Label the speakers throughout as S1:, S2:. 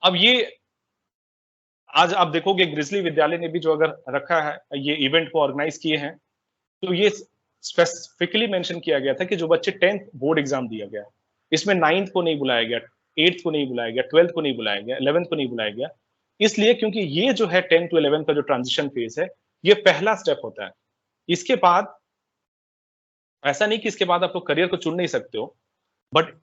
S1: अब ये आज आप देखोगे ग्रिजली विद्यालय ने भी जो अगर रखा है, ये इवेंट को ऑर्गेनाइज किए हैं, तो ये स्पेसिफिकली मेंशन किया गया था कि जो बच्चे 10th बोर्ड एग्जाम दिया गया, इसमें 9th को नहीं बुलाया गया, 8th को नहीं बुलाया गया, 12th को नहीं बुलाया गया, 11th को नहीं बुलाया गया, इसलिए क्योंकि ये जो है 10 टू 11 का जो ट्रांजिशन फेज है, ये पहला स्टेप होता है। इसके बाद ऐसा नहीं कि इसके बाद आप लोग करियर को चुन नहीं सकते हो, बट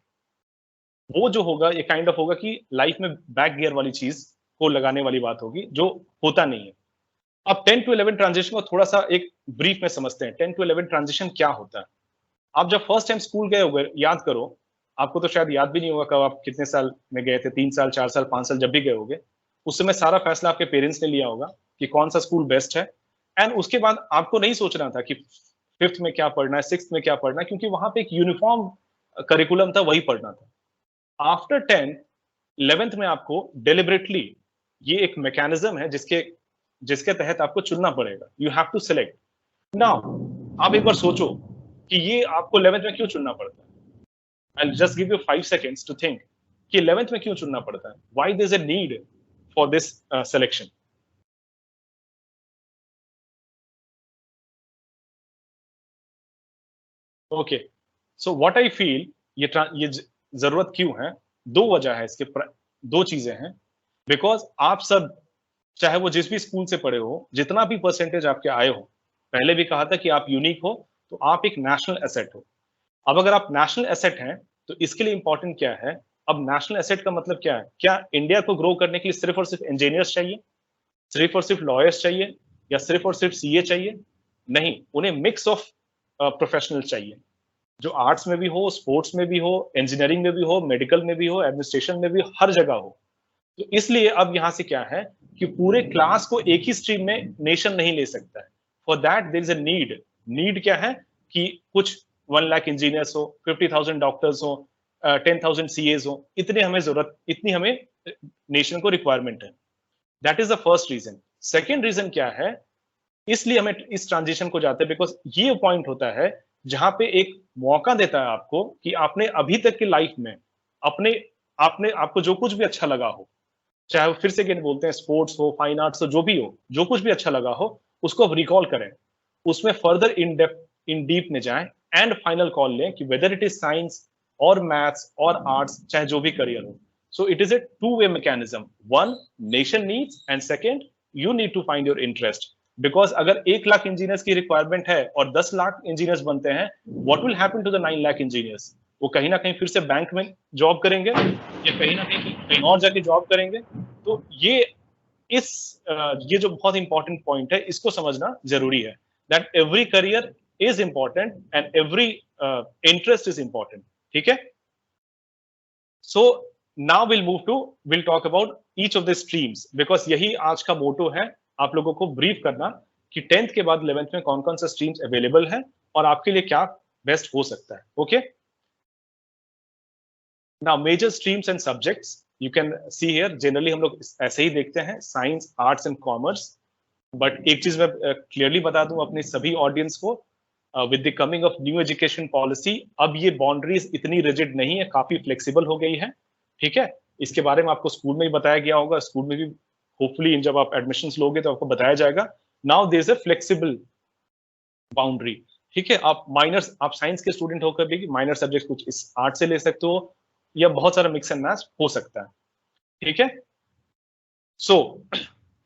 S1: वो जो होगा ये काइंड ऑफ होगा कि लाइफ में बैक गियर वाली चीज को लगाने वाली बात होगी, जो होता नहीं है। अब 10 टू 11 ट्रांजिशन को थोड़ा सा एक ब्रीफ में समझते हैं। 10 टू 11 ट्रांजिशन क्या होता है? आप जब फर्स्ट टाइम स्कूल गए होगे, याद करो, आपको तो शायद याद भी नहीं होगा कब आप कितने साल में गए थे, 3 साल, 4 साल, 5 साल, जब भी गए होगे, उस समय सारा फैसला आपके पेरेंट्स ने लिया होगा कि कौन सा स्कूल बेस्ट है। एंड उसके बाद आपको नहीं सोचना था कि 5th में क्या पढ़ना है, 6th में क्या पढ़ना है, क्योंकि वहां पे एक यूनिफॉर्म करिकुलम था, वही पढ़ना था। आफ्टर 10th 11th में आपको डेलिबरेटली ये एक मैकेनिज्म है जिसके जिसके तहत आपको चुनना पड़ेगा। You have to select. Now आप एक बार सोचो कि ये आपको 11th में क्यों चुनना पड़ता है। I'll just give you 5 seconds to think कि 11th में क्यों चुनना पड़ता है। Why there's a need for this selection? Okay, so what I feel ये जरूरत क्यों है? दो वजह है इसके, दो चीजें हैं। बिकॉज आप सब, चाहे वो जिस भी स्कूल से पढ़े हो, जितना भी परसेंटेज आपके आए हो, पहले भी कहा था कि आप यूनिक हो, तो आप एक नेशनल एसेट हो। अब अगर आप नेशनल एसेट हैं, तो इसके लिए इंपॉर्टेंट क्या है? अब नेशनल एसेट का मतलब क्या है? क्या इंडिया को ग्रो करने के लिए सिर्फ और सिर्फ इंजीनियर्स चाहिए, सिर्फ और सिर्फ लॉयर्स चाहिए, या सिर्फ और सिर्फ सीए चाहिए? नहीं, उन्हें मिक्स ऑफ प्रोफेशनल्स चाहिए, जो आर्ट्स में भी हो, स्पोर्ट्स में भी हो, इंजीनियरिंग में भी हो, मेडिकल में भी हो, एडमिनिस्ट्रेशन में भी, हर जगह हो। तो इसलिए अब यहाँ से क्या है कि पूरे क्लास को एक ही स्ट्रीम में नेशन नहीं ले सकता है। For that there is a need. Need क्या है कि कुछ 1 लाख इंजीनियर्स हो, 50,000 डॉक्टर्स हो, 10,000 सीएस हो, इतने हमें जरूरत, इतनी हमें नेशन को रिक्वायरमेंट है। That is the first reason. Second reason क्या है? इसलिए हमें इस ट्रांजिशन को जाते हैं बिकॉज ये पॉइंट होता है जहां पे एक मौका देता है आपको कि आपने अभी तक की लाइफ में अपने आपने आपको जो कुछ भी अच्छा लगा हो, चाहे वो फिर से अगेन बोलते हैं स्पोर्ट्स हो, फाइन आर्ट्स हो, जो भी हो, जो कुछ भी अच्छा लगा हो, उसको अब रिकॉल करें, उसमें further in depth, in deep में जाएं, एंड फाइनल कॉल लें कि वेदर इट इज साइंस और मैथ्स और आर्ट्स, चाहे जो भी करियर हो। So it is a two way mechanism. One, nation needs, and second, you need to find your interest. Because अगर 1 लाख इंजीनियर्स की रिक्वायरमेंट है और 10 लाख इंजीनियर्स बनते हैं, what will happen to the 9 lakh engineers? वो कहीं ना कहीं फिर से बैंक में जॉब करेंगे, या कहीं ना कहीं और जाके जॉब करेंगे। तो ये इस ये जो बहुत इंपॉर्टेंट पॉइंट है, इसको समझना जरूरी है, that every career is important and every interest is important. ठीक है? So now will talk about each of the streams, because यही आज का मोटो है, आप लोगों को ब्रीफ करना कि 10th के बाद 11th में कौन कौन सा स्ट्रीम्स अवेलेबल है और आपके लिए क्या बेस्ट हो सकता है। Okay, now major streams and subjects you can see here. Generally हम लोग ऐसे ही देखते हैं, science, arts and commerce. But एक चीज मैं क्लियरली बता दूं अपने सभी ऑडियंस को, with the coming of new education policy, अब ये बाउंड्रीज इतनी रिजिड नहीं है, काफी फ्लेक्सिबल हो गई है। ठीक है? इसके बारे में आपको स्कूल में ही बताया गया होगा, स्कूल में भी होपफुली जब आप एडमिशन लोगे तो आपको बताया जाएगा। Now there is a flexible boundary. ठीक है? आप माइनर्स, आप साइंस के स्टूडेंट होकर भी माइनर सब्जेक्ट कुछ इस आर्ट से ले सकते हो, या बहुत सारा मिक्स एंड मैच हो सकता है। ठीक है? So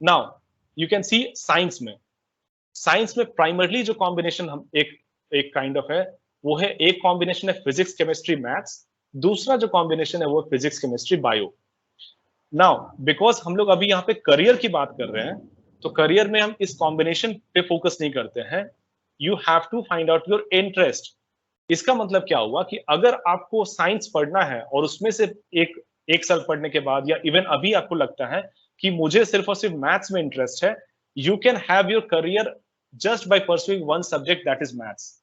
S1: now you can C science में प्राइमरली जो कॉम्बिनेशन हम एक एक काइंड ऑफ है, वो है, एक कॉम्बिनेशन है फिजिक्स केमिस्ट्री मैथ्स, दूसरा जो कॉम्बिनेशन है वो physics chemistry bio. Now because हम लोग अभी यहाँ पे करियर की बात कर रहे हैं, तो करियर में हम इस कॉम्बिनेशन पे फोकस नहीं करते हैं। You have to find out your interest. इसका मतलब क्या हुआ कि अगर आपको साइंस पढ़ना है और उसमें से एक एक साल पढ़ने के बाद, या इवन अभी आपको लगता है कि मुझे सिर्फ और सिर्फ मैथ्स में इंटरेस्ट है, you can have your career just by pursuing one subject, that is maths.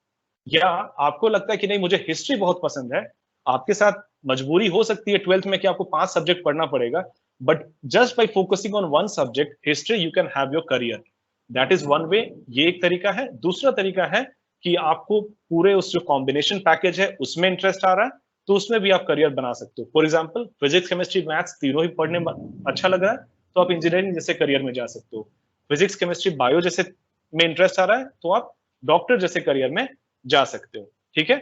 S1: या आपको लगता है कि नहीं, मुझे हिस्ट्री बहुत पसंद है, आपके साथ मजबूरी हो सकती है 12th में कि आपको 5 सब्जेक्ट पढ़ना पड़ेगा, but just by focusing on one subject history, you can have your career. That is one way, ये एक तरीका है। दूसरा तरीका है कि आपको पूरे उस जो कॉम्बिनेशन पैकेज है उसमें इंटरेस्ट आ रहा है, तो उसमें भी आप करियर बना सकते हो। For example physics chemistry maths तीनों ही पढ़ने में अच्छा लग रहा है तो आप इंजीनियरिंग जैसे करियर में जा सकते हो। फिजिक्स केमिस्ट्री बायो जैसे में इंटरेस्ट आ रहा है तो आप डॉक्टर जैसे करियर में जा सकते हो। ठीक है,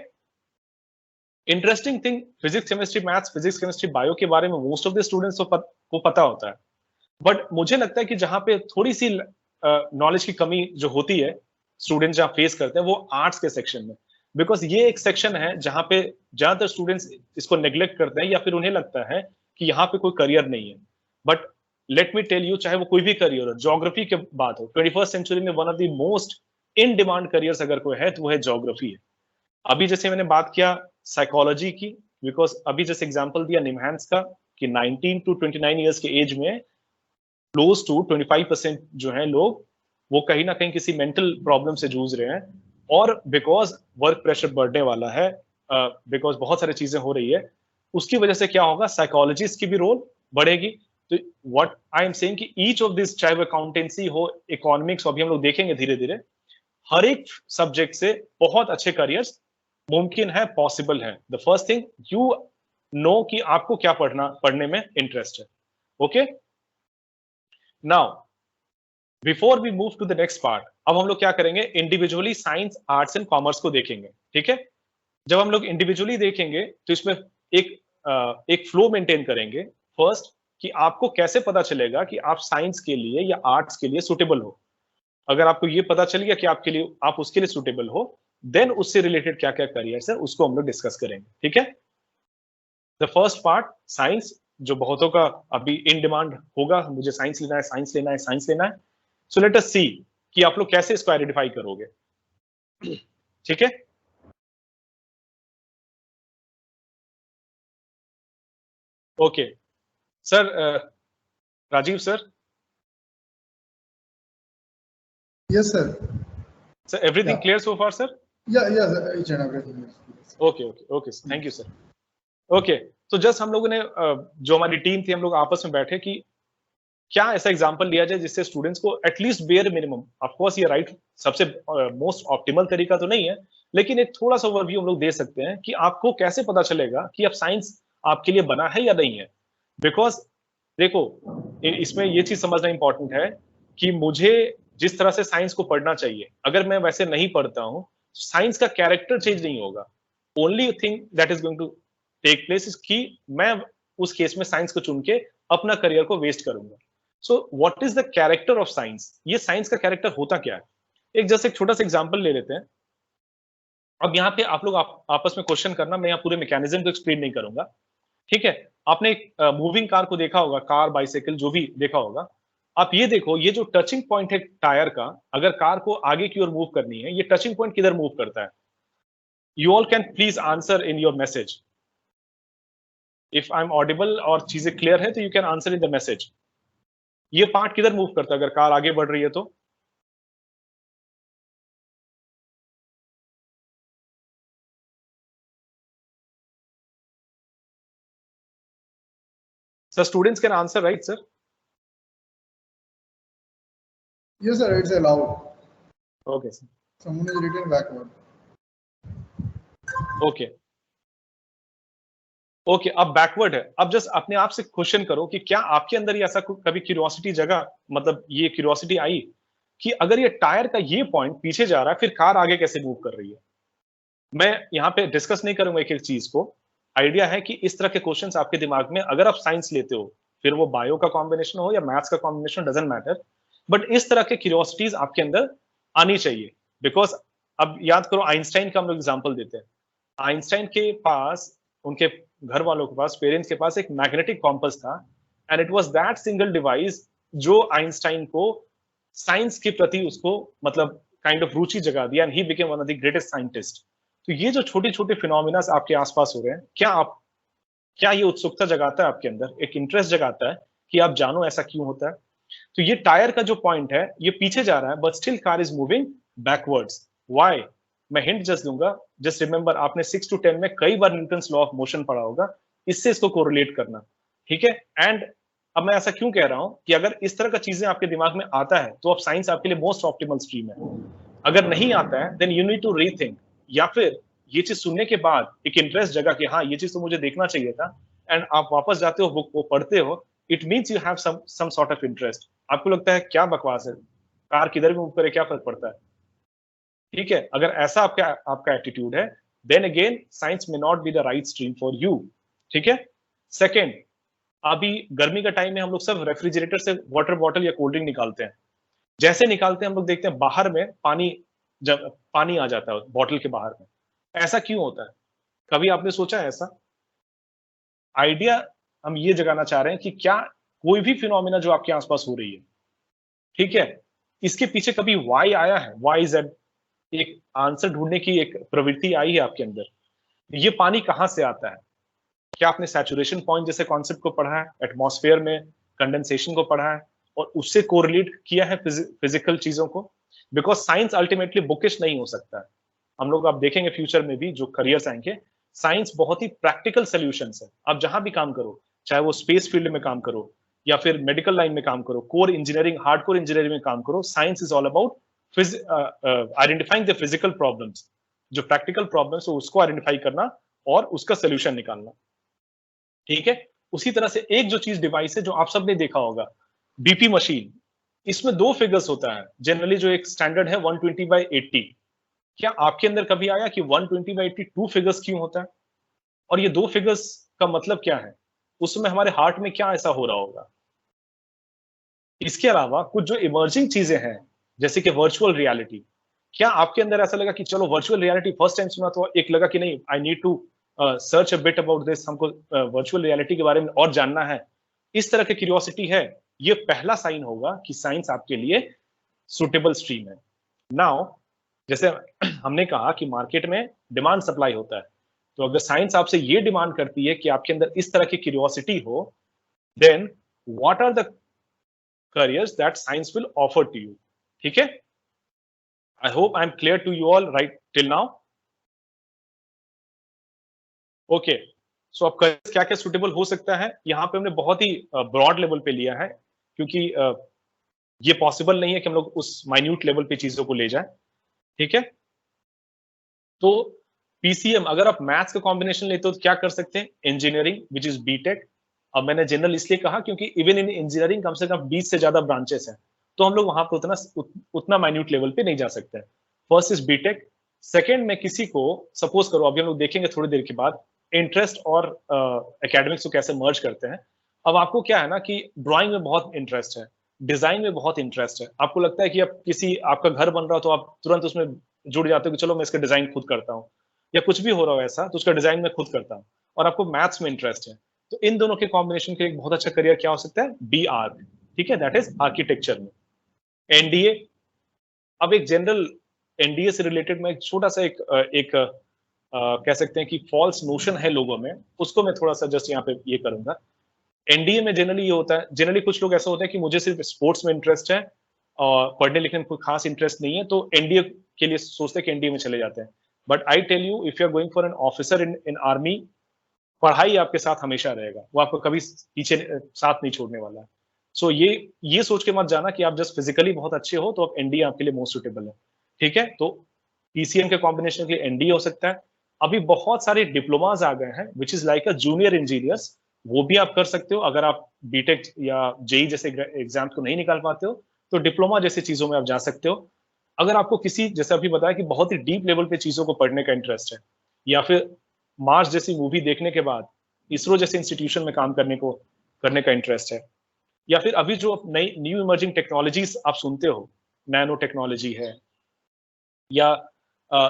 S1: interesting thing physics chemistry maths physics chemistry bio के बारे में मोस्ट ऑफ द स्टूडेंट्स को पता होता है, बट मुझे लगता है कि जहां पे थोड़ी सी नॉलेज की कमी जो होती है स्टूडेंट्स जहां फेस करते हैं वो आर्ट्स के सेक्शन में, बिकॉज ये एक सेक्शन है जहां पे ज्यादातर स्टूडेंट्स इसको नेग्लेक्ट करते हैं या फिर उन्हें लगता है कि यहाँ पे कोई करियर नहीं है। But let me tell you, चाहे वो कोई भी करियर हो, ज्योग्राफी की बात हो, 21st सेंचुरी में one of the most in demand careers अगर कोई है तो वो है ज्योग्राफी है। अभी जैसे मैंने बात किया साइकोलॉजी की, बिकॉज अभी जैसे एग्जांपल दिया निमहांस का कि 19 टू 29 इयर्स के एज में क्लोज टू 25% जो है लोग वो कहीं ना कहीं किसी मेंटल प्रॉब्लम से जूझ रहे हैं, और बिकॉज वर्क प्रेशर बढ़ने वाला है, बिकॉज बहुत सारी चीजें हो रही है, उसकी वजह से क्या होगा, साइकोलॉजिस्ट की भी रोल बढ़ेगी। तो व्हाट आई एम सेइंग कि ईच ऑफ दिस, चाहे वो अकाउंटेंसी हो, इकोनॉमिक्स, अभी हम लोग देखेंगे धीरे धीरे, हर एक सब्जेक्ट से बहुत अच्छे करियर्स मुमकिन है, पॉसिबल है। The first thing you know कि आपको क्या पढ़ने में इंटरेस्ट है। Okay, now before we move to the next part, अब हम लोग क्या करेंगे, individually science arts and commerce को देखेंगे। ठीक है, जब हम लोग इंडिविजुअली देखेंगे तो इसमें एक फ्लो मेंटेन करेंगे। फर्स्ट, कि आपको कैसे पता चलेगा कि आप साइंस के लिए या आर्ट्स के लिए सुटेबल हो। अगर आपको ये पता चल गया कि आप उसके लिए सुटेबल हो, देन उससे रिलेटेड क्या क्या करियर्स है उसको हम लोग डिस्कस करेंगे। ठीक है, द फर्स्ट पार्ट साइंस, जो बहुतों का अभी इन डिमांड होगा, मुझे साइंस लेना है, साइंस लेना है, साइंस लेना है। सो लेट अस सी कि आप लोग कैसे इसको आइडेंटिफाई करोगे। ठीक है, okay sir, Rajeev sir,
S2: Yes, sir.
S1: Sir everything
S2: Yeah.
S1: Clear so far sir?
S2: Yeah, each and everything is.
S1: Okay sir, thank you sir. Okay, तो जस्ट हम लोगों ने जो हमारी टीम थी, हम लोग आपस में बैठे कि क्या ऐसा एग्जांपल लिया जाए जिससे स्टूडेंट्स को at least bare minimum, of course ये राइट सबसे मोस्ट ऑप्टिमल तरीका तो नहीं है, लेकिन एक थोड़ा सा ओवरव्यू हम लोग दे सकते हैं कि आपको कैसे पता चलेगा कि अब साइंस आपके लिए बना है या नहीं है। बिकॉज देखो, इसमें ये चीज समझना इंपॉर्टेंट है कि मुझे जिस तरह से साइंस को पढ़ना चाहिए, अगर मैं वैसे नहीं पढ़ता हूं, साइंस का कैरेक्टर चेंज नहीं होगा। Only thing that is going to take place is कि मैं उस केस में साइंस को चुन के अपना करियर को वेस्ट करूंगा। So what is the character of science, ये साइंस का कैरेक्टर होता क्या है। एक छोटा सा एग्जांपल ले लेते हैं। अब यहाँ पे आप लोग आपस में क्वेश्चन करना, मैं यहाँ पूरे मैकेनिज्म को एक्सप्लेन नहीं करूंगा। ठीक है, आपने एक मूविंग कार को देखा होगा, कार बाइसाइकिल जो भी देखा होगा। आप ये देखो, ये जो टचिंग पॉइंट है टायर का, अगर कार को आगे की ओर मूव करनी है, ये टचिंग पॉइंट किधर मूव करता है? You all can please answer in your message. If I am audible और चीजें क्लियर है तो you can answer in the message. ये पार्ट किधर मूव करता है अगर कार आगे बढ़ रही है तो? Sir students can answer, right sir?
S2: Yes, sir, it's allowed.
S1: Okay sir,
S2: Someone is written backward.
S1: Okay okay, अब बैकवर्ड है। अब जस्ट अपने आप से क्वेश्चन करो कि क्या आपके अंदर ये ऐसा कभी क्यूरियोसिटी जगा, मतलब ये क्यूरियोसिटी आई कि अगर ये टायर का ये पॉइंट पीछे जा रहा है, फिर कार आगे कैसे मूव कर रही है? मैं यहाँ पे डिस्कस नहीं करूंगा एक एक चीज को। आइडिया है कि इस तरह के क्वेश्चंस आपके दिमाग में, अगर आप साइंस लेते हो, फिर वो बायो का कॉम्बिनेशन हो या मैथ्स का कॉम्बिनेशन, डजंट मैटर, बट इस तरह के क्यूरियोसिटीज आपके अंदर आनी चाहिए। बिकॉज अब याद करो, आइंस्टाइन का हम लोग एग्जाम्पल देते हैं। आइंस्टाइन के पास, उनके घर वालों के पास, पेरेंट्स के पास एक मैग्नेटिक कॉम्पस था, and it was that single device जो आइंस्टाइन को साइंस के प्रति, उसको मतलब काइंड ऑफ रुचि जगा दिया, and he became one of the greatest scientist. तो ये जो छोटे छोटे फिनोमिना आपके आसपास हो रहे हैं, क्या ये उत्सुकता जगाता है आपके अंदर, एक इंटरेस्ट जगाता है कि आप जानो ऐसा क्यों होता है? तो ये टायर का जो पॉइंट है, ये पीछे जा रहा है, but still car is moving backwards. Why? मैं हिंट जस्ट दूंगा। जस्ट रिमेंबर, आपने 6 to 10 में कई बार न्यूटन्स लॉ ऑफ मोशन पढ़ा होगा, इससे इसको कोरिलेट करना। ठीक है, एंड अब मैं ऐसा क्यों कह रहा हूं कि अगर इस तरह का चीजें आपके दिमाग में आता है तो अब साइंस आपके लिए मोस्ट ऑप्टिमल स्ट्रीम है। अगर नहीं आता है, then you need to rethink, या फिर ये चीज सुनने के बाद एक इंटरेस्ट जगा कि हाँ ये चीज तो मुझे देखना चाहिए था, एंड आप वापस जाते हो बुक वो पढ़ते हो, it means you have some sort of interest. आपको लगता है क्या बकवास है, कार किधर भी मूव करे क्या फर्क पड़ता है। ठीक है, अगर ऐसा आपका आपका एटीट्यूड है, देन अगेन साइंस में not be the right stream for you. ठीक है। सेकेंड, अभी गर्मी का टाइम में हम लोग सब रेफ्रिजरेटर से वाटर बॉटल या कोल्ड ड्रिंक निकालते हैं। जैसे निकालते हैं हम लोग देखते हैं बाहर में पानी, जब पानी आ जाता है बॉटल के बाहर में। ऐसा क्यों होता है? कभी आपने सोचा है ऐसा? आइडिया हम ये जगाना चाह रहे हैं कि क्या कोई भी फिनोमिना जो आपके आसपास हो रही है, ठीक है, इसके पीछे कभी वाई आया है, वाई जेड, एक आंसर ढूंढने की एक प्रवृत्ति आई है आपके अंदर? ये पानी कहां से आता है? क्या आपने सैचुरेशन पॉइंट जैसे कॉन्सेप्ट को पढ़ा है, एटमॉस्फेयर में कंडेंसेशन को पढ़ा है और उससे कोरिलेट किया है फिजिकल चीजों को? बिकॉज साइंस अल्टीमेटली बुकिश नहीं हो सकता है। हम लोग आप देखेंगे फ्यूचर में भी जो करियर्स आएंगे, साइंस बहुत ही प्रैक्टिकल सॉल्यूशंस है। आप जहां भी काम करो, चाहे वो स्पेस फील्ड में काम करो या फिर मेडिकल लाइन में काम करो, कोर इंजीनियरिंग, हार्डकोर इंजीनियरिंग में काम करो, science is all about identifying the physical problems, जो प्रैक्टिकल प्रॉब्लम्स है उसको आइडेंटिफाई करना और उसका सोल्यूशन निकालना। ठीक है। उसी तरह से एक जो चीज डिवाइस है जो आप सबने देखा होगा, बीपी मशीन, इसमें दो फिगर्स होता है जनरली, जो एक स्टैंडर्ड है 120/80। क्या आपके अंदर कभी आया कि 120/80 टू फिगर्स क्यों होता है? और ये दो फिगर्स का मतलब क्या है? उसमें हमारे हार्ट में क्या ऐसा हो रहा होगा? इसके अलावा कुछ जो इमर्जिंग चीजें हैं, जैसे कि वर्चुअल रियलिटी, क्या आपके अंदर ऐसा लगा कि चलो वर्चुअल रियलिटी फर्स्ट टाइम सुना तो एक लगा कि नहीं, I need to search a bit about this, हमको वर्चुअल रियलिटी के बारे में और जानना है, इस तरह की क्यूरियोसिटी है? ये पहला साइन होगा कि साइंस आपके लिए सुटेबल स्ट्रीम है। नाउ, जैसे हमने कहा कि मार्केट में डिमांड सप्लाई होता है, तो अगर साइंस आपसे ये डिमांड करती है कि आपके अंदर इस तरह की क्यूरियोसिटी हो, then what are the careers that science will offer to you? ठीक है। I hope I'm clear to you all right till now. Okay. So अब careers क्या क्या suitable हो सकता है, यहाँ पे हमने बहुत ही ब्रॉड लेवल पे लिया है, क्योंकि ये पॉसिबल नहीं है कि हम लोग उस माइन्यूट लेवल पे चीजों को ले जाए। ठीक है। तो पीसीएम, अगर आप मैथ्स का कॉम्बिनेशन लेते हो तो क्या कर सकते हैं? Engineering which is B Tech. अब मैंने जनरल इसलिए कहा क्योंकि इवन इन इंजीनियरिंग कम से कम 20 से ज्यादा ब्रांचेस हैं, तो हम लोग वहां पे उतना माइन्यूट लेवल पे नहीं जा सकते हैं। First is BTech. सेकेंड में किसी को, सपोज करो, अभी हम लोग देखेंगे थोड़ी देर के बाद इंटरेस्ट और एकेडमिक्स को कैसे मर्ज करते हैं। अब आपको क्या है ना कि ड्राइंग में बहुत इंटरेस्ट है, डिजाइन में बहुत इंटरेस्ट है, आपको लगता है कि अब किसी आपका घर बन रहा हो तो आप तुरंत उसमें जुड़ जाते हो कि चलो मैं इसका डिजाइन खुद करता हूँ, या कुछ भी हो रहा हो ऐसा तो उसका डिजाइन मैं खुद करता हूँ, और आपको मैथ्स में इंटरेस्ट है, तो इन दोनों के कॉम्बिनेशन के एक बहुत अच्छा करियर क्या हो सकता है? B arch. ठीक है, दैट इज आर्किटेक्चर में। एनडीए, अब एक जनरल एनडीए से रिलेटेड मैं एक छोटा सा एक कह सकते हैं कि फॉल्स नोशन है लोगों में, उसको मैं थोड़ा सा जस्ट यहाँ पे ये करूंगा। एनडीए में जनरली ये होता है, जनरली कुछ लोग ऐसा होता है कि मुझे सिर्फ स्पोर्ट्स में इंटरेस्ट है और पढ़ने लिखने में कोई खास इंटरेस्ट नहीं है, तो एनडीए के लिए सोचते हैं कि एनडीए में चले जाते हैं। But I tell you, if you are going for an officer in army, पढ़ाई आपके साथ हमेशा रहेगा, वो आपको कभी पीछे साथ नहीं छोड़ने वाला है। सो ये सोच के मत जाना कि आप जस्ट फिजिकली बहुत अच्छे हो तो आप एनडीए आपके लिए मोस्ट सुटेबल है। ठीक है, तो पीसीएम के कॉम्बिनेशन के लिए एनडीए हो सकता है। अभी बहुत सारे डिप्लोमाज आ गए हैं which is like a junior engineers, वो भी आप कर सकते हो। अगर आप बीटेक या जेई जैसे एग्जाम को नहीं निकाल पाते हो तो डिप्लोमा जैसी चीजों में आप जा सकते हो। अगर आपको किसी, जैसे अभी बताया कि बहुत ही डीप लेवल पे चीजों को पढ़ने का इंटरेस्ट है, या फिर मार्स जैसी मूवी देखने के बाद इसरो जैसे इंस्टीट्यूशन में काम करने का इंटरेस्ट है, या फिर अभी जो नई न्यू इमर्जिंग टेक्नोलॉजीज आप सुनते हो, नैनो टेक्नोलॉजी है या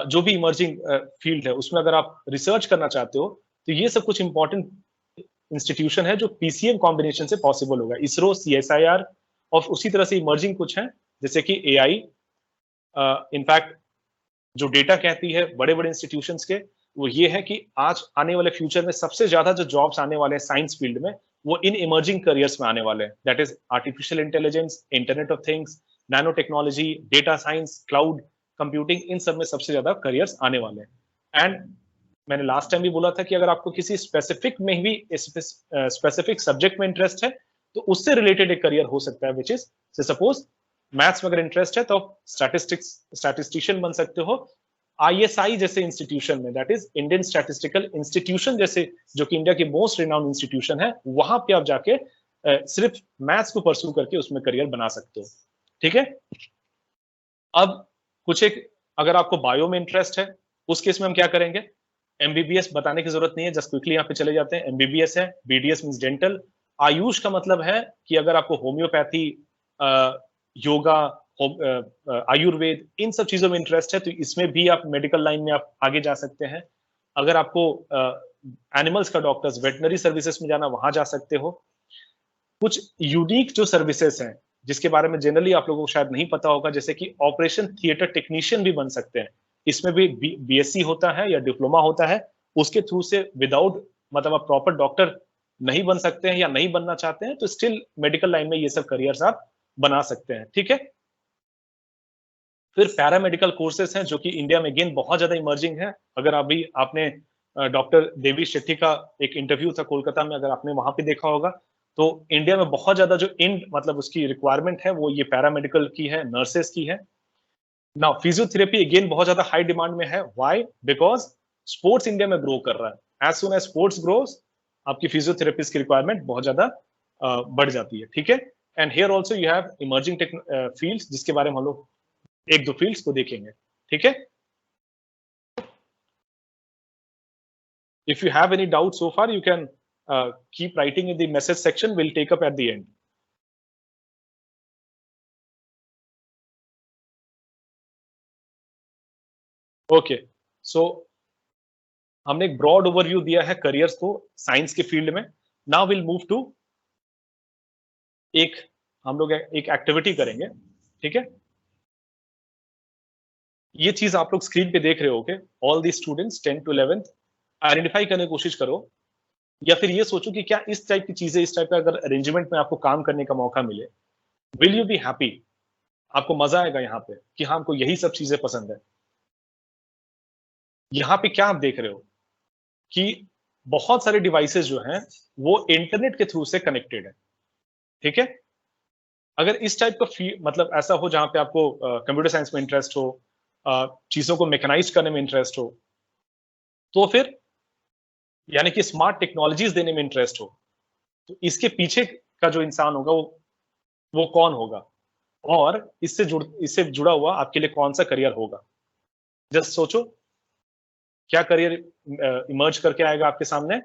S1: जो भी इमर्जिंग फील्ड है, उसमें अगर आप रिसर्च करना चाहते हो तो ये सब कुछ इंपॉर्टेंट इंस्टीट्यूशन है जो पीसीएम कॉम्बिनेशन से पॉसिबल होगा। इसरो, सीएसआईआर, और उसी तरह से इमर्जिंग कुछ है जैसे कि एआई। इनफैक्ट जो डेटा कहती है बड़े बड़े इंस्टीट्यूशंस के, वो ये है कि आज आने वाले फ्यूचर में सबसे ज्यादा जो जॉब्स आने वाले हैं साइंस फील्ड में, वो इन इमर्जिंग करियर्स में आने वाले हैं। That is artificial intelligence, internet of things, nano technology, data science, cloud computing, इन सब में सबसे ज्यादा करियर्स आने वाले हैं। एंड मैंने लास्ट टाइम भी बोला था कि अगर आपको किसी स्पेसिफिक में भी स्पेसिफिक सब्जेक्ट में इंटरेस्ट है तो उससे रिलेटेड एक करियर हो सकता है, विच इज सपोज मैथ्स में अगर इंटरेस्ट है तो स्टैटिस्टिशियन बन सकते हो, ISI जैसे इंस्टीट्यूशन में, that is Indian statistical institution जैसे, जो कि इंडिया की मोस्ट रिनाउंड इंस्टीट्यूशन है, वहां पे आप जाके सिर्फ मैथ्स को परस्यू करके उसमें करियर बना सकते हो। ठीक है, अब कुछ एक, अगर आपको बायो में इंटरेस्ट है, उस केस में हम क्या करेंगे, एमबीबीएस बताने की जरूरत नहीं है, जस्ट क्विकली यहाँ पे चले जाते हैं। एमबीबीएस है, बीडीएस मींस डेंटल। आयुष का मतलब है कि अगर आपको होम्योपैथी, योगा, आयुर्वेद, इन सब चीजों में इंटरेस्ट है तो इसमें भी आप मेडिकल लाइन में आप आगे जा सकते हैं। अगर आपको एनिमल्स का डॉक्टर्स, वेटनरी सर्विसेज में जाना, वहां जा सकते हो। कुछ यूनिक जो सर्विसेज हैं जिसके बारे में जनरली आप लोगों को शायद नहीं पता होगा, जैसे कि ऑपरेशन थिएटर टेक्नीशियन भी बन सकते हैं। इसमें भी बीएससी होता है या डिप्लोमा होता है, उसके थ्रू से विदाउट, मतलब आप प्रॉपर डॉक्टर नहीं बन सकते हैं या नहीं बनना चाहते हैं तो स्टिल मेडिकल लाइन में ये सब करियर्स आप बना सकते हैं। ठीक है, फिर पैरामेडिकल कोर्सेस हैं जो कि इंडिया में अगेन बहुत ज्यादा इमर्जिंग है। अगर अभी आपने डॉक्टर देवी शेट्टी का एक इंटरव्यू था कोलकाता में, अगर आपने वहां पे देखा होगा, तो इंडिया में बहुत ज्यादा जो मतलब उसकी रिक्वायरमेंट है वो ये पैरामेडिकल की है, नर्सेस की है। नाउ फिजियोथेरेपी अगेन बहुत ज्यादा हाई डिमांड में है। व्हाई? बिकॉज स्पोर्ट्स इंडिया में ग्रो कर रहा है। As soon as sports grows, आपकी फिजियोथेरेपिस्ट की रिक्वायरमेंट बहुत ज्यादा बढ़ जाती है। ठीक है, and here also you have emerging fields जिसके बारे में हम लोग एक दो फील्ड्स को देखेंगे। ठीक है, if you have any doubt so far you can keep writing in the message section, we'll take up at the end. Okay, so हमने एक ब्रॉड ओवरव्यू दिया है करियर्स को साइंस के फील्ड में। नाउ विल मूव टू हम लोग एक एक्टिविटी करेंगे। ठीक है, ये चीज आप लोग स्क्रीन पे देख रहे होगे। All the students 10 to 11th identify करने की कोशिश करो, या फिर ये सोचो कि क्या इस टाइप की चीजें, इस टाइप का अगर अरेंजमेंट में आपको काम करने का मौका मिले, विल यू बी हैप्पी? आपको मजा आएगा यहाँ पे कि हाँ हमको यही सब चीजें पसंद है। यहाँ पे क्या आप देख रहे हो कि बहुत सारे डिवाइसेस जो हैं वो इंटरनेट के थ्रू से कनेक्टेड है। ठीक है, अगर इस टाइप का मतलब ऐसा हो जहां पे आपको कंप्यूटर साइंस में इंटरेस्ट हो, चीजों को मैकेनाइज करने में इंटरेस्ट हो, तो फिर यानी कि स्मार्ट टेक्नोलॉजीज देने में इंटरेस्ट हो, तो इसके पीछे का जो इंसान होगा वो कौन होगा, और इससे जुड़ा हुआ आपके लिए कौन सा करियर होगा। जस्ट सोचो क्या करियर इमर्ज करके आएगा आपके सामने।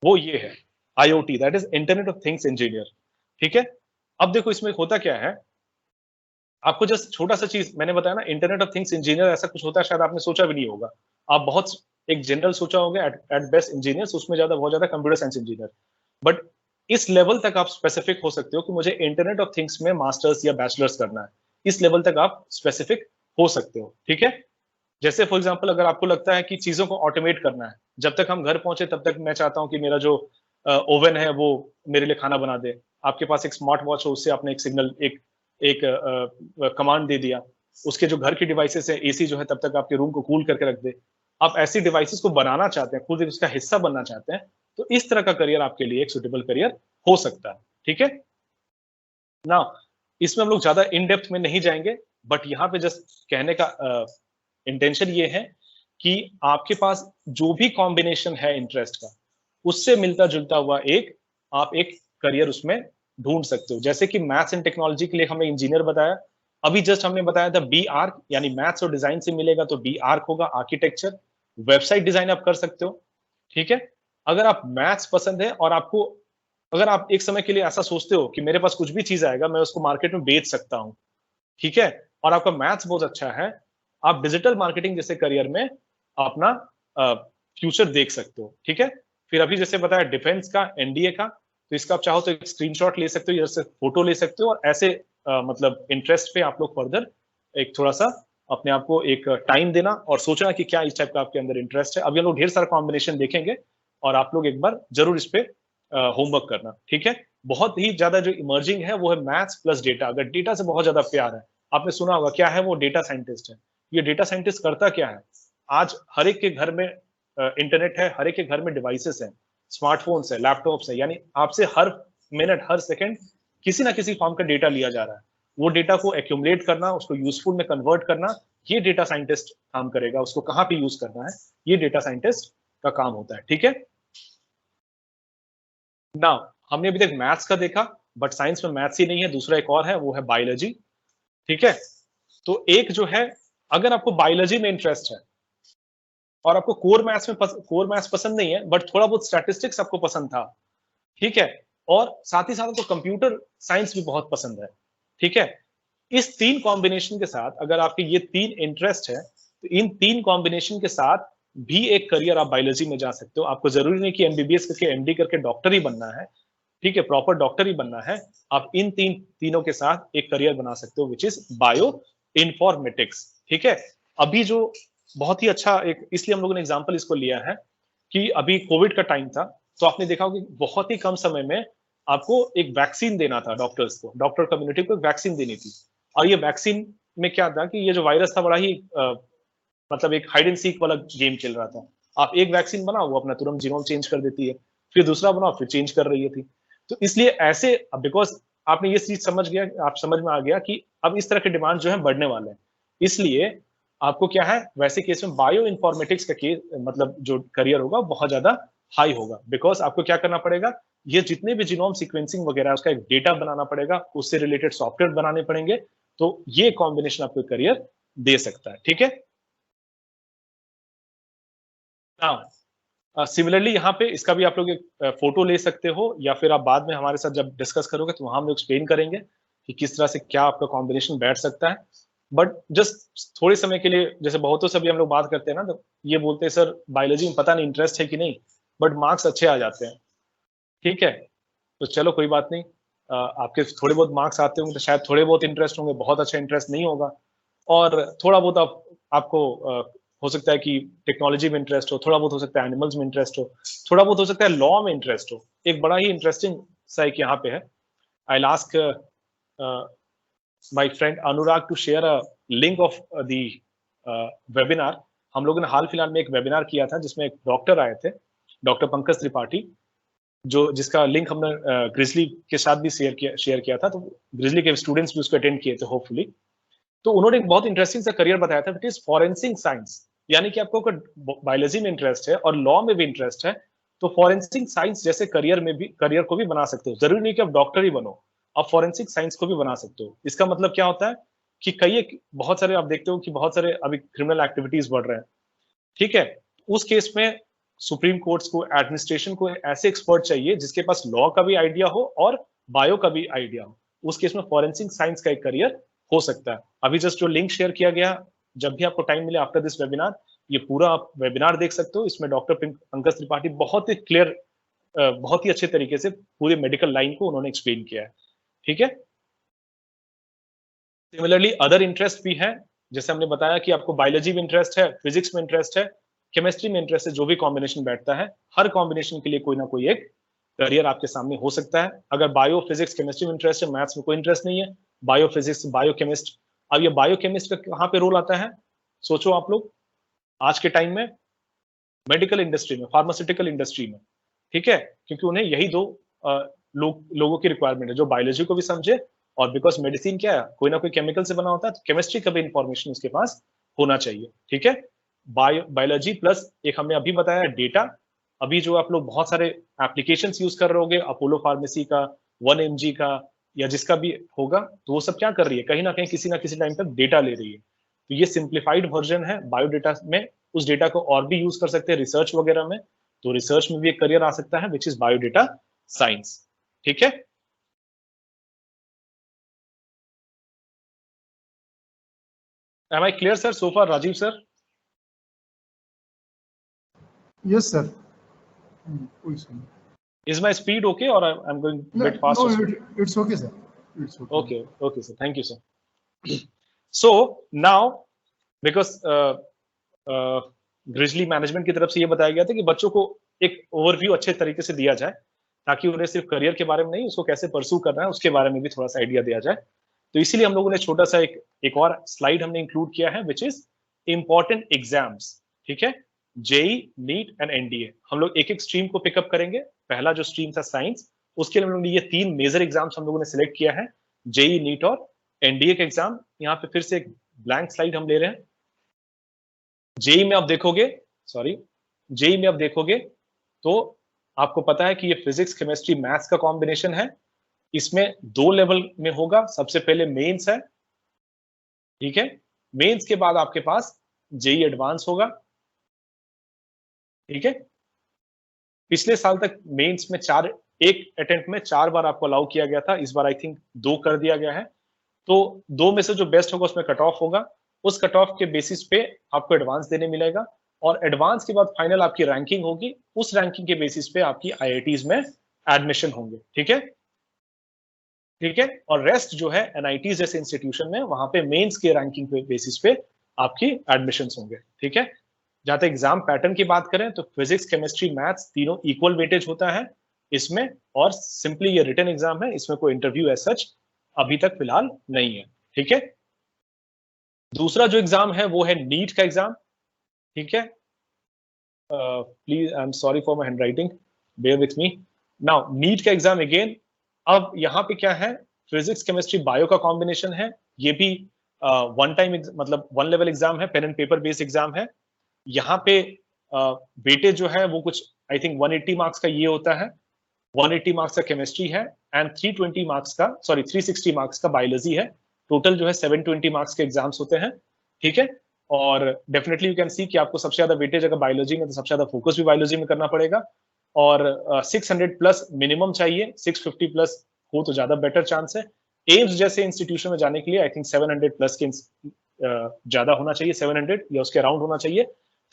S1: वो ये है IoT, that is internet of things engineer. ठीक है, अब देखो इसमें होता क्या है, आपको जस्ट छोटा सा चीज मैंने बताया ना, इंटरनेट ऑफ थिंग्स इंजीनियर ऐसा कुछ होता है, शायद आपने सोचा भी नहीं होगा। आप बहुत एक जनरल सोचा होगा एट बेस्ट इंजीनियर्स, उसमें ज्यादा बहुत ज्यादा कंप्यूटर साइंस इंजीनियर, बट इस लेवल तक आप स्पेसिफिक हो सकते हो कि मुझे इंटरनेट ऑफ थिंग्स में मास्टर्स या बैचलर्स करना है। इस लेवल तक आप स्पेसिफिक हो सकते हो। ठीक है, जैसे फॉर एग्जांपल अगर आपको लगता है कि चीजों को ऑटोमेट करना है, जब तक हम घर पहुंचे तब तक मैं चाहता हूं कि मेरा जो ओवन है वो मेरे लिए खाना बना दे। आपके पास एक स्मार्ट वॉच हो, उससे आपने एक सिग्नल, एक कमांड दे दिया, उसके जो घर की डिवाइसेस है, एसी जो है तब तक आपके रूम को कूल करके रख दे। आप ऐसी डिवाइसेस को बनाना चाहते हैं, खुद उसका हिस्सा बनना चाहते हैं, तो इस तरह का करियर आपके लिए एक सुटेबल करियर हो सकता है। ठीक है ना, इसमें हम लोग ज्यादा इन डेप्थ में नहीं जाएंगे, बट यहाँ पे जस्ट कहने का इंटेंशन ये है कि आपके पास जो भी कॉम्बिनेशन है इंटरेस्ट का, उससे मिलता जुलता हुआ आप एक करियर उसमें ढूंढ सकते हो। जैसे कि मैथ्स एंड टेक्नोलॉजी के लिए हमने इंजीनियर बताया, अभी जस्ट हमने बताया था बी आर्क, यानी मैथ्स और डिजाइन से मिलेगा तो बी आर्क होगा, आर्किटेक्चर। वेबसाइट डिजाइन आप कर सकते हो। ठीक है, अगर आप मैथ्स पसंद है और आपको, अगर आप एक समय के लिए ऐसा सोचते हो कि मेरे पास कुछ भी चीज आएगा मैं उसको मार्केट में बेच सकता हूँ, ठीक है, और आपका मैथ्स बहुत अच्छा है, आप डिजिटल मार्केटिंग जैसे करियर में अपना फ्यूचर देख सकते हो। ठीक है, फिर अभी जैसे बताया डिफेंस का, एनडीए का, तो इसका आप चाहो तो एक स्क्रीनशॉट ले सकते हो, जैसे फोटो ले सकते हो, और ऐसे मतलब इंटरेस्ट पे आप लोग फर्दर एक थोड़ा सा अपने आप को एक टाइम देना और सोचना कि क्या इस टाइप का आपके अंदर इंटरेस्ट है। अभी हम लोग ढेर सारा कॉम्बिनेशन देखेंगे और आप लोग एक बार जरूर इस पे होमवर्क करना। ठीक है, बहुत ही ज्यादा जो इमर्जिंग है वो है मैथ्स प्लस डेटा। अगर डेटा से बहुत ज्यादा प्यार है, आपने सुना होगा क्या है वो, डेटा साइंटिस्ट है। ये डेटा साइंटिस्ट करता क्या है, आज हर एक के घर में इंटरनेट है, हर एक के घर में डिवाइसेस हैं, स्मार्टफोन्स है, लैपटॉप्स है, यानी आपसे हर मिनट हर सेकंड किसी ना किसी फॉर्म का डेटा लिया जा रहा है। वो डेटा को एक्यूमुलेट करना, उसको यूजफुल में कन्वर्ट करना, ये डेटा साइंटिस्ट काम करेगा, उसको कहाँ पे यूज करना है, ये डेटा साइंटिस्ट का काम होता है। ठीक है, नाउ हमने अभी तक मैथ्स का देखा, बट साइंस में मैथ्स ही नहीं है, दूसरा एक और है, वो है बायोलॉजी। ठीक है, तो एक जो है, अगर आपको बायोलॉजी में इंटरेस्ट है और आपको कोर मैथ्स पसंद नहीं है, बट थोड़ा बहुत स्टैटिस्टिक्स आपको पसंद था, ठीक है, और साथ ही साथ आपको कंप्यूटर साइंस भी बहुत पसंद है, ठीक है, इस तीन कॉम्बिनेशन के साथ अगर आपके ये तीन इंटरेस्ट है, तो इन तीन कॉम्बिनेशन के साथ भी एक करियर आप बायोलॉजी में जा सकते हो। आपको जरूरी नहीं कि एमबीबीएस करके एमडी करके डॉक्टर ही बनना है, ठीक है, प्रॉपर डॉक्टर ही बनना है। आप इन तीनों के साथ एक करियर बना सकते हो, विच इज बायो इन्फॉर्मेटिक्स। ठीक है, अभी जो बहुत ही अच्छा एक, इसलिए हम लोगों ने एग्जाम्पल इसको लिया है कि अभी कोविड का टाइम था, तो आपने देखा होगा कि बहुत ही कम समय में आपको एक वैक्सीन देना था, डॉक्टर्स को, डॉक्टर कम्युनिटी को वैक्सीन देनी थी। और ये वैक्सीन में क्या था कि ये जो वायरस था बड़ा ही मतलब एक हाइड एंड सीक वाला गेम चल रहा था। आप एक वैक्सीन बनाओ, वो अपना तुरंत जीनोम चेंज कर देती है, फिर दूसरा बनाओ, फिर चेंज कर रही थी। तो इसलिए ऐसे, बिकॉज आपने ये चीज समझ गया, आप समझ में आ गया कि अब इस तरह के डिमांड जो है बढ़ने वाले हैं, इसलिए आपको क्या है, वैसे केस में बायो इन्फॉर्मेटिक्स का केस, मतलब जो करियर होगा बहुत ज्यादा हाई होगा, बिकॉज आपको क्या करना पड़ेगा, ये जितने भी जीनोम सीक्वेंसिंग वगैरह है उसका एक डेटा बनाना पड़ेगा, उससे रिलेटेड सॉफ्टवेयर बनाने पड़ेंगे, तो ये कॉम्बिनेशन आपको करियर दे सकता है। ठीक है, सिमिलरली यहाँ पे इसका भी आप लोग एक फोटो ले सकते हो, या फिर आप बाद में हमारे साथ जब डिस्कस करोगे तो वहां हम लोग एक्सप्लेन करेंगे कि किस तरह से क्या आपका कॉम्बिनेशन बैठ सकता है। बट जस्ट थोड़े समय के लिए, जैसे बहुतों से भी हम लोग बात करते हैं ना, तो ये बोलते हैं सर बायोलॉजी में पता नहीं इंटरेस्ट है कि नहीं, बट मार्क्स अच्छे आ जाते हैं। ठीक है, तो चलो कोई बात नहीं, आपके थोड़े बहुत मार्क्स आते होंगे तो शायद थोड़े बहुत इंटरेस्ट होंगे, बहुत अच्छा इंटरेस्ट नहीं होगा, और थोड़ा बहुत आपको हो सकता है कि टेक्नोलॉजी में इंटरेस्ट हो, थोड़ा बहुत हो सकता है एनिमल्स में इंटरेस्ट हो, थोड़ा बहुत हो सकता है लॉ में इंटरेस्ट हो। एक बड़ा ही इंटरेस्टिंग सा एक यहाँ पे है, I ask my friend Anurag to share a link of the webinar. हम लोगों ने हाल फिलहाल में एक वेबिनार किया था जिसमें एक डॉक्टर आए थे, डॉक्टर पंकज त्रिपाठी, जो जिसका लिंक हमने ग्रिजली के साथ भी शेयर किया था, तो ग्रिजली के स्टूडेंट्स भी उसको अटेंड किए थे होपफुली। तो उन्होंने एक बहुत इंटरेस्टिंग सा करियर बताया था, इट इज फॉरेंसिक साइंस। यानी कि आपको अगर बायोलॉजी में इंटरेस्ट है और लॉ में भी इंटरेस्ट है, तो फॉरेंसिक साइंस जैसे करियर को भी बना सकते हो। जरूरी नहीं कि आप डॉक्टर ही बनो, आप फॉरेंसिक साइंस को भी बना सकते हो। इसका मतलब क्या होता है कि बहुत सारे आप देखते हो कि बहुत सारे अभी क्रिमिनल एक्टिविटीज बढ़ रहे हैं, ठीक है, उस केस में सुप्रीम कोर्ट्स को, एडमिनिस्ट्रेशन को ऐसे एक्सपर्ट चाहिए जिसके पास लॉ का भी आइडिया हो और बायो का भी आइडिया हो। उस केस में फॉरेंसिक साइंस का एक करियर हो सकता है। अभी जस्ट जो लिंक शेयर किया गया, जब भी आपको टाइम मिले आफ्टर दिस वेबिनार, ये पूरा आप वेबिनार देख सकते हो। इसमें डॉक्टर पंकज त्रिपाठी बहुत ही क्लियर, बहुत ही अच्छे तरीके से पूरे मेडिकल लाइन को उन्होंने एक्सप्लेन किया है। ठीक है, सिमिलरली अदर इंटरेस्ट भी है, जैसे हमने बताया कि आपको बायोलॉजी में इंटरेस्ट है, फिजिक्स में इंटरेस्ट है, केमिस्ट्री में इंटरेस्ट है, जो भी कॉम्बिनेशन बैठता है, हर कॉम्बिनेशन के लिए कोई ना कोई एक करियर आपके सामने हो सकता है। अगर बायो फिजिक्स केमिस्ट्री में इंटरेस्ट है, मैथ्स में कोई इंटरेस्ट नहीं है, बायो फिजिक्स बायो केमिस्ट, अब ये बायो केमिस्ट का कहाँ पे रोल आता है, सोचो आप लोग, आज के टाइम में मेडिकल इंडस्ट्री में, फार्मास्यूटिकल इंडस्ट्री में, ठीक है, क्योंकि उन्हें यही दो लोगों की रिक्वायरमेंट है, जो बायोलॉजी को भी समझे, और बिकॉज मेडिसिन क्या है, कोई ना कोई केमिकल से बना होता है, तो केमिस्ट्री का भी इंफॉर्मेशन उसके पास होना चाहिए। ठीक है, बायोलॉजी प्लस एक हमने अभी बताया डेटा। अभी जो आप लोग बहुत सारे एप्लीकेशंस यूज कर रहे होंगे, अपोलो फार्मेसी का, 1mg का, या जिसका भी होगा, तो वो सब क्या कर रही है, कहीं ना कहीं किसी ना किसी टाइम पर डेटा ले रही है। तो ये सिंप्लीफाइड वर्जन है बायोडेटा में। उस डेटा को और भी यूज कर सकते हैं रिसर्च वगैरह में, तो रिसर्च में भी एक करियर आ सकता है, विच इज बायोडेटा साइंस। ठीक है, am I clear sir so far, Rajiv sir?
S2: Yes, sir.
S1: Is my speed okay, or I'm going a bit fast?
S2: No, it's okay, sir. It's okay.
S1: Okay sir, thank you sir. So now, because grizzly management की तरफ से ये बताया गया था कि बच्चों को एक ओवरव्यू अच्छे तरीके से दिया जाए, ताकि उन्हें सिर्फ करियर के बारे में नहीं, उसको कैसे परसू करना है उसके बारे में भी थोड़ा सा आइडिया दिया जाए। तो इसीलिए हम लोगों ने छोटा सा एक और स्लाइड हमने इंक्लूड किया है, विच इज इंपॉर्टेंट एग्जाम्स। ठीक है, जेई, नीट एंड एनडीए, हम लोग एक एक स्ट्रीम को पिकअप करेंगे। पहला जो स्ट्रीम था साइंस, उसके लिए हम लोगों ने ये 3 मेजर एग्जाम्स हम लोगों ने सिलेक्ट किया है, जेई, नीट और एनडीए का एग्जाम। यहाँ पे फिर से एक ब्लैंक स्लाइड हम ले रहे हैं, जेई में आप देखोगे, सॉरी, जेई में आप देखोगे तो आपको पता है कि ये फिजिक्स, केमिस्ट्री, मैथ्स का कॉम्बिनेशन है। इसमें 2 लेवल में होगा। सबसे पहले मेंस है, ठीक है। मेंस के बाद आपके पास जेई एडवांस होगा, ठीक है। पिछले साल तक मेंस में एक अटेम्प्ट में 4 बार आपको अलाउ किया गया था, इस बार आई थिंक 2 कर दिया गया है। तो 2 में से जो बेस्ट होगा उसमें कट ऑफ होगा, उस कट ऑफ के बेसिस पे आपको एडवांस देने मिलेगा, और एडवांस के बाद फाइनल आपकी रैंकिंग होगी, उस रैंकिंग के बेसिस पे आपकी आईआईटीज में एडमिशन होंगे, ठीक है, ठीक है। और रेस्ट जो है एनआईटी जैसे इंस्टीट्यूशन में, वहां पे मेंस के रैंकिंग पे बेसिस पे आपकी एडमिशन होंगे, ठीक है। जहां तक एग्जाम पैटर्न की बात करें तो फिजिक्स, केमिस्ट्री, मैथ्स तीनों इक्वल वेटेज होता है इसमें, और सिंपली ये रिटन एग्जाम है, इसमें कोई इंटरव्यू एज सच अभी तक फिलहाल नहीं है, ठीक है। दूसरा जो एग्जाम है वो है नीट का एग्जाम, ठीक है। Please, I am sorry for my handwriting, bear with me. Now NEET का एग्जाम अगेन, अब यहाँ पे क्या है, फिजिक्स, केमिस्ट्री, बायो का कॉम्बिनेशन है। ये भी वन टाइम मतलब 1 लेवल एग्जाम है, pen and paper based exam है। यहाँ पे वेटेज जो है वो कुछ आई थिंक 180 मार्क्स का ये होता है, 180 मार्क्स का केमिस्ट्री है, एंड 320 मार्क्स का, सॉरी 360 मार्क्स का बायोलॉजी है। टोटल जो है 720 मार्क्स के एग्जाम्स होते हैं, ठीक है। और डेफिनेटली यू कैन सी कि आपको सबसे ज्यादा वेटेज अगर बायोलॉजी में, तो सबसे ज्यादा फोकस भी बायोलॉजी में करना पड़ेगा। और 600 प्लस मिनिमम चाहिए, 650 प्लस हो तो ज्यादा बेटर चांस है। एम्स जैसे इंस्टीट्यूशन में जाने के लिए आई थिंक 700 प्लस के ज्यादा होना चाहिए, 700 या उसके अराउंड होना चाहिए,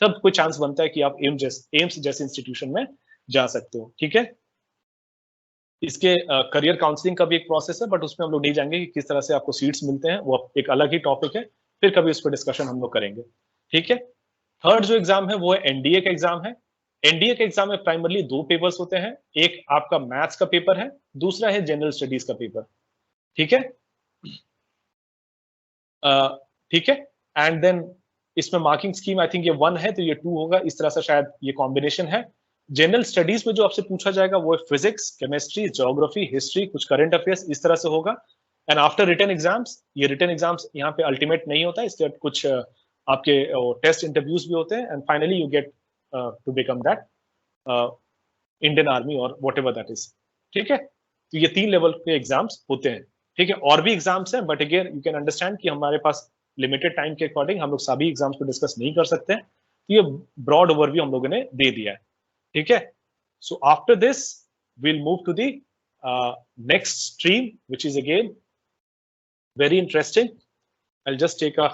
S1: तब कोई चांस बनता है कि आप एम्स जैसे इंस्टीट्यूशन में जा सकते हो, ठीक है। इसके करियर काउंसलिंग का भी एक प्रोसेस है, बट उसमें हम लोग नहीं जाएंगे कि किस तरह से आपको सीट्स मिलते हैं, वो एक अलग ही टॉपिक है, फिर कभी उस पर डिस्कशन हम लोग करेंगे, ठीक है। थर्ड जो एग्जाम है वो है एनडीए का एग्जाम है। एनडीए के एग्जाम में प्राइमरली 2 पेपर्स होते हैं, एक आपका मैथ्स का पेपर है, दूसरा है जनरल स्टडीज का पेपर, ठीक है, ठीक है। एंड देन इसमें मार्किंग स्कीम आई थिंक ये 1 है तो ये 2 होगा, इस तरह से शायद ये कॉम्बिनेशन है। जनरल स्टडीज में जो आपसे पूछा जाएगा वो है फिजिक्स, केमिस्ट्री, ज्योग्राफी, हिस्ट्री, कुछ करंट अफेयर्स, इस तरह से होगा। एंड आफ्टर रिटन एग्जाम्स, ये रिटन एग्जाम्स यहाँ पे अल्टीमेट नहीं होता है, इसके कुछ आपके टेस्ट इंटरव्यूज भी होते हैं, and finally you get to become that Indian army और वॉट एवर दैट इज, ठीक है। तो ये 3 लेवल के एग्जाम्स होते हैं, ठीक है। और भी एग्जाम्स हैं, but again you can understand कि हमारे पास लिमिटेड टाइम के अकॉर्डिंग हम लोग सभी एग्जाम्स को डिस्कस नहीं कर सकते हैं, तो ये ब्रॉड ओवरव्यू हम लोगों ने दे दिया है, ठीक है। So after this we'll move to the next stream, which is again very interesting. I'll just take a